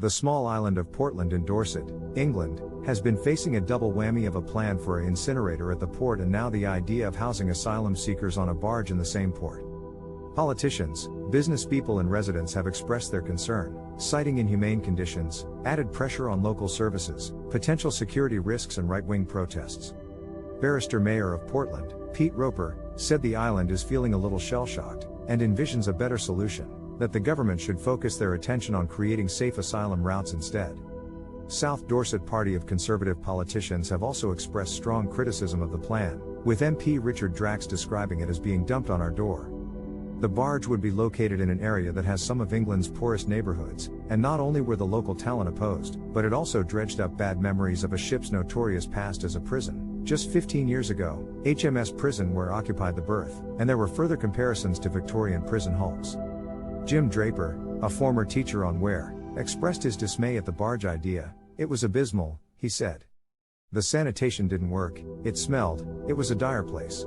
The small island of Portland in Dorset, England, has been facing a double whammy of a plan for an incinerator at the port and now the idea of housing asylum seekers on a barge in the same port. Politicians, business people and residents have expressed their concern, citing inhumane conditions, added pressure on local services, potential security risks and right-wing protests. Barrister Mayor of Portland, Pete Roper, said the island is feeling a little shell-shocked, and envisions a better solution, that the government should focus their attention on creating safe asylum routes instead. South Dorset party of Conservative politicians have also expressed strong criticism of the plan, with MP Richard Drax describing it as being dumped on our door. The barge would be located in an area that has some of England's poorest neighborhoods, and not only were the local talent opposed, but it also dredged up bad memories of a ship's notorious past as a prison. Just 15 years ago, HMS Prison where occupied the berth, and there were further comparisons to Victorian prison hulks. Jim Draper, a former teacher on Ware, expressed his dismay at the barge idea. It was abysmal, he said. The sanitation didn't work, it smelled, it was a dire place.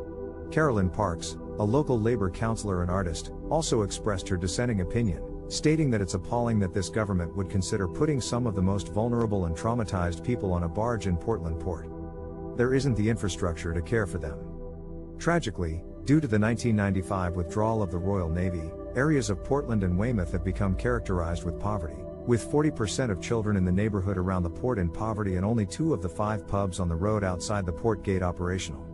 Carolyn Parks, a local labor counselor and artist, also expressed her dissenting opinion, stating that it's appalling that this government would consider putting some of the most vulnerable and traumatized people on a barge in Portland Port. There isn't the infrastructure to care for them. Tragically, due to the 1995 withdrawal of the Royal Navy, areas of Portland and Weymouth have become characterized with poverty, with 40% of children in the neighborhood around the port in poverty and only 2 of the 5 pubs on the road outside the port gate operational.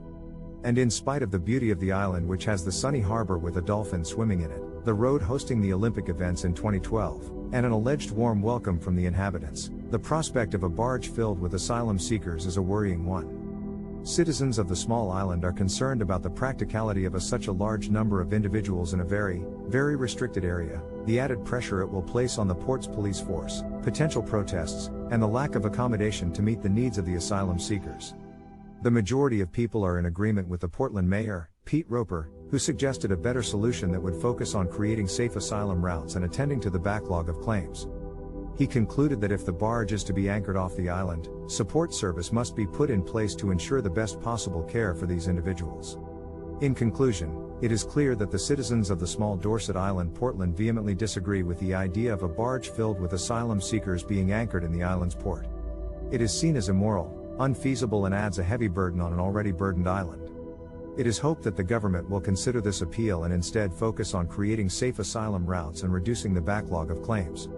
And in spite of the beauty of the island, which has the sunny harbor with a dolphin swimming in it, the road hosting the Olympic events in 2012, and an alleged warm welcome from the inhabitants, the prospect of a barge filled with asylum seekers is a worrying one. Citizens of the small island are concerned about the practicality of such a large number of individuals in a very, very restricted area, the added pressure it will place on the port's police force, potential protests, and the lack of accommodation to meet the needs of the asylum seekers. The majority of people are in agreement with the Portland Mayor, Pete Roper, who suggested a better solution that would focus on creating safe asylum routes and attending to the backlog of claims. He concluded that if the barge is to be anchored off the island, support service must be put in place to ensure the best possible care for these individuals. In conclusion, it is clear that the citizens of the small Dorset island Portland vehemently disagree with the idea of a barge filled with asylum seekers being anchored in the island's port. It is seen as immoral, unfeasible and adds a heavy burden on an already burdened island. It is hoped that the government will consider this appeal and instead focus on creating safe asylum routes and reducing the backlog of claims.